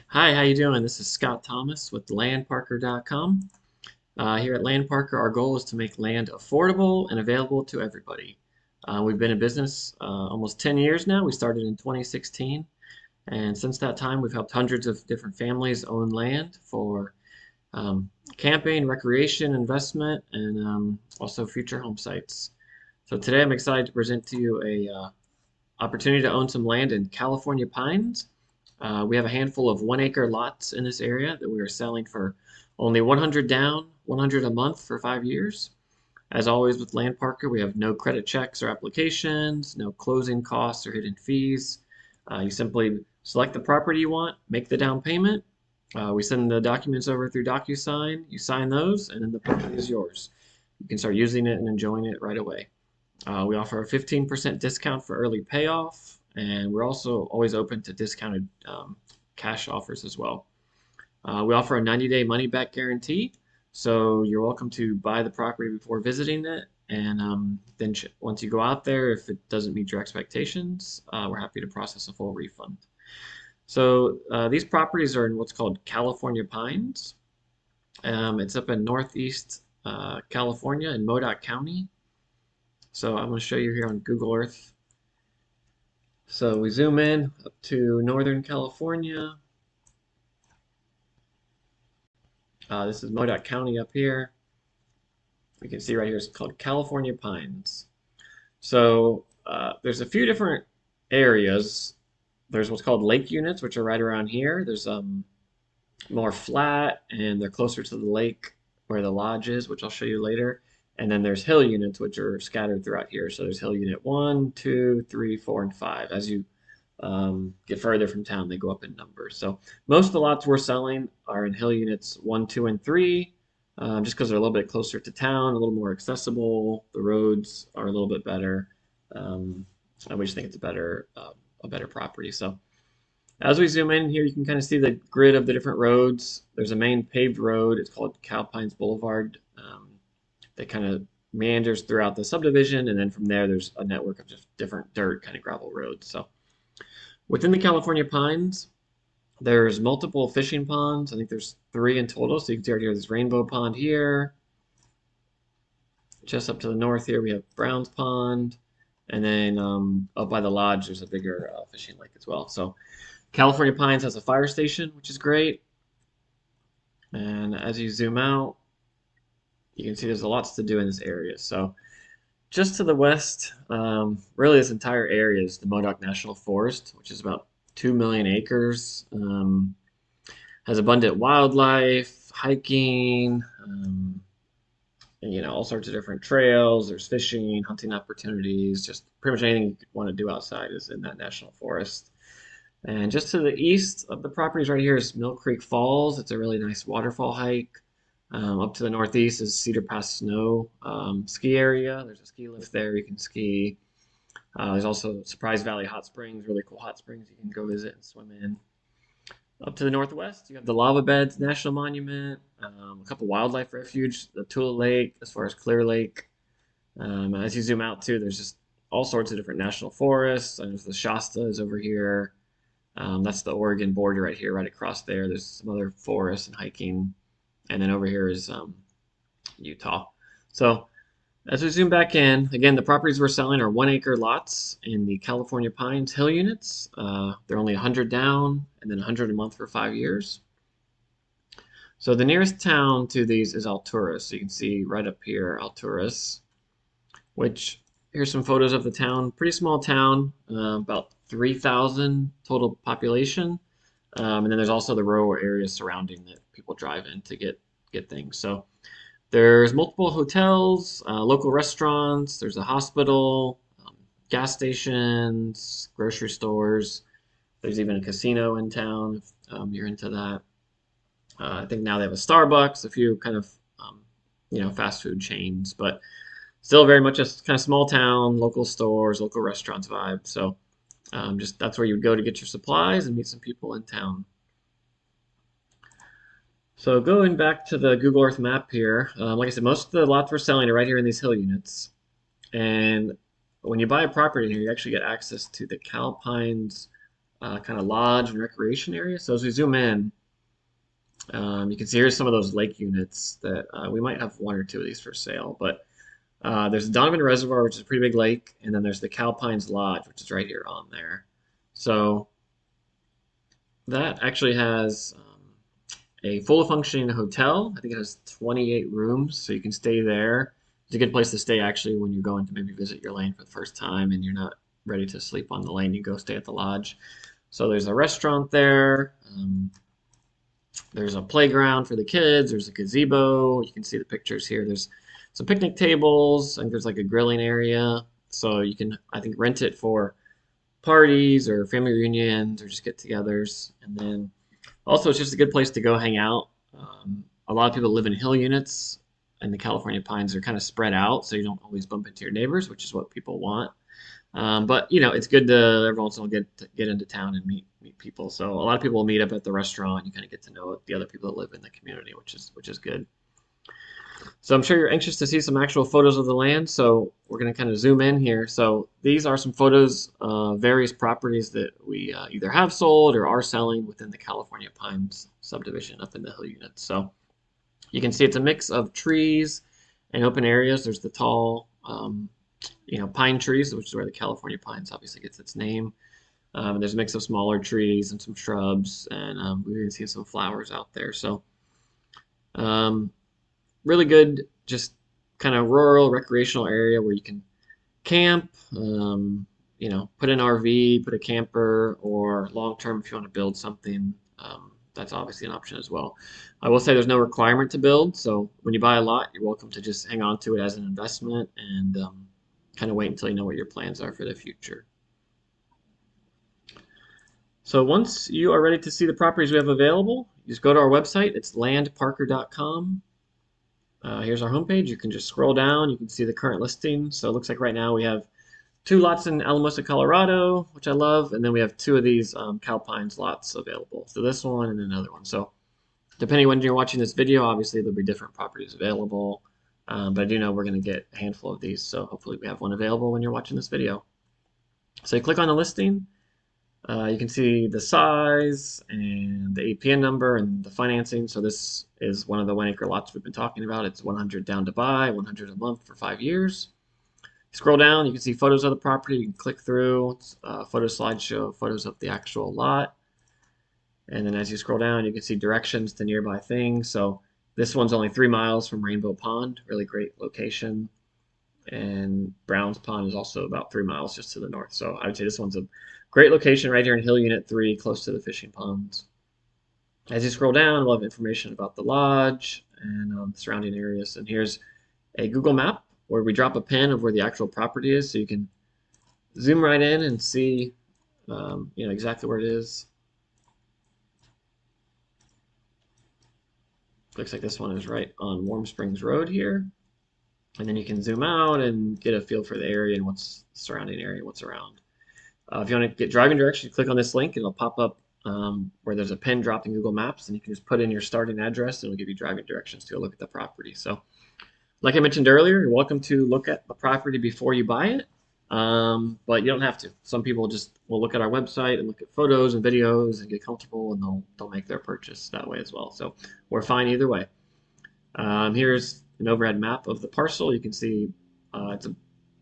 Hi, how you doing? This is Scott Thomas with landparker.com. Here at Land Parker, our goal is to make land affordable and available to everybody. We've been in business almost 10 years now. We started in 2016, and since that time, we've helped hundreds of different families own land for um, camping, recreation, investment, and also future home sites. So today, I'm excited to present to you a opportunity to own some land in California Pines. We have a handful of 1 acre lots in this area that we are selling for only 100 down, 100 a month for 5 years. As always with Land Parker, we have no credit checks or applications, no closing costs or hidden fees. You simply select the property you want, make the down payment. We send the documents over through DocuSign. You sign those, and then the property is yours. You can start using it and enjoying it right away. We offer a 15% discount for early payoff, and we're also always open to discounted cash offers as well. We offer a 90-day money-back guarantee, so you're welcome to buy the property before visiting it, and then once you go out there, if it doesn't meet your expectations, we're happy to process a full refund. So these properties are in what's called California Pines. It's up in Northeast California in Modoc County. So I'm going to show you here on Google Earth. So we zoom in up to Northern California. This is Modoc County up here. You can see right here it's called California Pines. So there's a few different areas. There's what's called lake units, which are right around here. There's more flat, and they're closer to the lake where the lodge is, which I'll show you later. And then there's hill units, which are scattered throughout here. So there's hill unit 1, 2, 3, 4, and 5. As you get further from town, they go up in numbers. So most of the lots we're selling are in hill units 1, 2, and 3, just because they're a little bit closer to town, a little more accessible. The roads are a little bit better. We just think it's a better property. So as we zoom in here, you can kind of see the grid of the different roads. There's a main paved road. It's called Calpines Boulevard. That kind of meanders throughout the subdivision, and then from there, there's a network of just different dirt kind of gravel roads. So within the California Pines, there's multiple fishing ponds. I think there's 3 in total. So you can see right here, this Rainbow Pond here. Just up to the north here, we have Browns Pond. And then up by the lodge, there's a bigger fishing lake as well. So California Pines has a fire station, which is great. And as you zoom out, you can see there's lots to do in this area. So just to the west, really this entire area is the Modoc National Forest, which is about 2 million acres. Has abundant wildlife, hiking, all sorts of different trails. There's fishing, hunting opportunities, just pretty much anything you want to do outside is in that national forest. And just to the east of the properties right here is Mill Creek Falls. It's a really nice waterfall hike. Up to the northeast is Cedar Pass Snow ski area. There's a ski lift there. You can ski. There's also Surprise Valley Hot Springs, really cool hot springs you can go visit and swim in. Up to the northwest, you have the Lava Beds National Monument, a couple wildlife refuge, the Tula Lake, as far as Clear Lake. As you zoom out too, there's just all sorts of different national forests. There's the Shasta is over here. That's the Oregon border right here, right across there. There's some other forests and hiking. And then over here is Utah. So as we zoom back in, again, the properties we're selling are 1 acre lots in the California Pines Hill units. They're only 100 down and then 100 a month for 5 years. So the nearest town to these is Alturas. So you can see right up here, Alturas, which here's some photos of the town. Pretty small town, about 3,000 total population. And then there's also the rural areas surrounding that people drive in to get things. So there's multiple hotels, local restaurants, there's a hospital, gas stations, grocery stores. There's even a casino in town if you're into that. I think now they have a Starbucks, a few kind of fast food chains, but still very much a kind of small town, local stores, local restaurants vibe. So just that's where you would go to get your supplies and meet some people in town. So going back to the Google Earth map here, like I said, most of the lots we're selling are right here in these hill units. And when you buy a property here, you actually get access to the Calpines kind of lodge and recreation area. So as we zoom in, you can see here's some of those lake units that we might have one or two of these for sale. But there's the Donovan Reservoir, which is a pretty big lake, and then there's the Calpines Lodge, which is right here on there. So that actually has a fully functioning hotel. I think it has 28 rooms, so you can stay there. It's a good place to stay actually when you're going to maybe visit your lane for the first time and you're not ready to sleep on the lane. You go stay at the lodge. So there's a restaurant there. There's a playground for the kids. There's a gazebo. You can see the pictures here. There's some picnic tables, and there's like a grilling area. So you can, I think, rent it for parties or family reunions or just get-togethers. And then also, it's just a good place to go hang out. A lot of people live in hill units, and the California pines are kind of spread out, so you don't always bump into your neighbors, which is what people want. But you know, it's good to every once in a while get into town and meet people. So a lot of people will meet up at the restaurant. You kind of get to know the other people that live in the community, which is good. So I'm sure you're anxious to see some actual photos of the land. So we're going to kind of zoom in here. So these are some photos of various properties that we either have sold or are selling within the California Pines subdivision up in the hill units. So you can see it's a mix of trees and open areas. There's the tall, pine trees, which is where the California Pines obviously gets its name. There's a mix of smaller trees and some shrubs, and we can see some flowers out there. So um, really good, just kind of rural recreational area where you can camp, put an RV, put a camper, or long term if you want to build something. That's obviously an option as well. I will say there's no requirement to build, so when you buy a lot, you're welcome to just hang on to it as an investment and kind of wait until you know what your plans are for the future. So once you are ready to see the properties we have available, you just go to our website. It's landparker.com. Here's our homepage. You can just scroll down. You can see the current listing. So it looks like right now we have 2 lots in Alamosa, Colorado, which I love, and then we have 2 of these Calpines lots available. So this one and another one. So depending when you're watching this video, obviously there'll be different properties available. But I do know we're going to get a handful of these, so hopefully we have one available when you're watching this video. So you click on the listing. You can see the size and the APN number and the financing. So this is one of the 1 acre lots we've been talking about. It's 100 down to buy, 100 a month for 5 years. Scroll down, you can see photos of the property. You can click through. It's a photo slideshow, photos of the actual lot. And then as you scroll down, you can see directions to nearby things. So this one's only 3 miles from Rainbow Pond, really great location. And Browns Pond is also about 3 miles just to the north. So I would say this one's a great location right here in Hill Unit 3, close to the fishing ponds. As you scroll down, we'll have information about the lodge and the surrounding areas. And here's a Google map where we drop a pin of where the actual property is, so you can zoom right in and see, exactly where it is. Looks like this one is right on Warm Springs Road here. And then you can zoom out and get a feel for the area and what's the surrounding area, what's around. If you want to get driving directions, click on this link and it'll pop up where there's a pin dropped in Google Maps, and you can just put in your starting address and it'll give you driving directions to go look at the property. So like I mentioned earlier, you're welcome to look at the property before you buy it, but you don't have to. Some people just will look at our website and look at photos and videos and get comfortable, and they'll make their purchase that way as well. So we're fine either way. Here's an overhead map of the parcel. You can see it's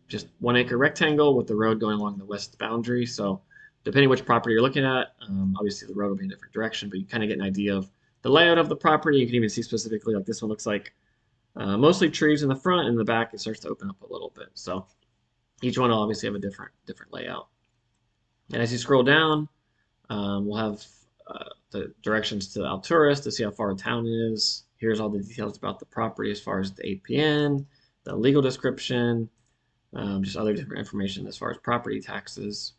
just 1 acre rectangle with the road going along the west boundary. So depending which property you're looking at, obviously the road will be in a different direction, but you kind of get an idea of the layout of the property. You can even see specifically, like this one looks like mostly trees in the front, and in the back it starts to open up a little bit. So each one will obviously have a different layout. And as you scroll down, we'll have the directions to Alturas to see how far a town is. Here's all the details about the property as far as the APN, the legal description, just other different information as far as property taxes.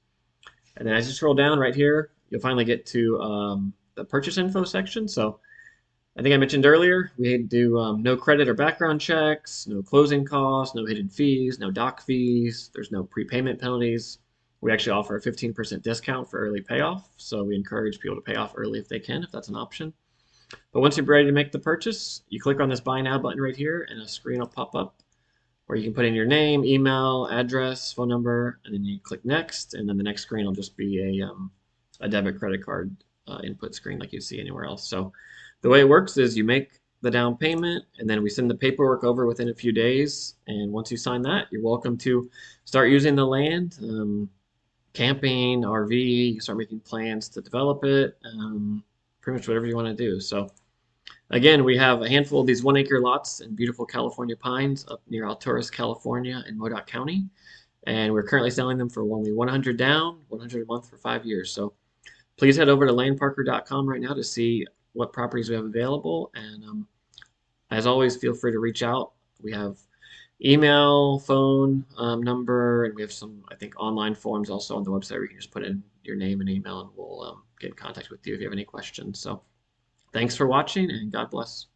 And then as you scroll down right here, you'll finally get to the purchase info section. So I think I mentioned earlier, we do no credit or background checks, no closing costs, no hidden fees, no doc fees. There's no prepayment penalties. We actually offer a 15% discount for early payoff. So we encourage people to pay off early if they can, if that's an option. But once you're ready to make the purchase, you click on this Buy Now button right here, and a screen will pop up where you can put in your name, email, address, phone number, and then you click Next, and then the next screen will just be a debit credit card input screen like you see anywhere else. So the way it works is you make the down payment and then we send the paperwork over within a few days. And once you sign that, you're welcome to start using the land, camping, RV, you start making plans to develop it, pretty much whatever you want to do. So again, we have a handful of these 1 acre lots in beautiful California pines up near Alturas, California in Modoc County. And we're currently selling them for only 100 down, 100 a month for 5 years. So please head over to landparker.com right now to see what properties we have available. And as always, feel free to reach out. We have email, phone number, and we have some, I think, online forms also on the website where you can just put in your name and email, and we'll get in contact with you if you have any questions. So thanks for watching, and God bless.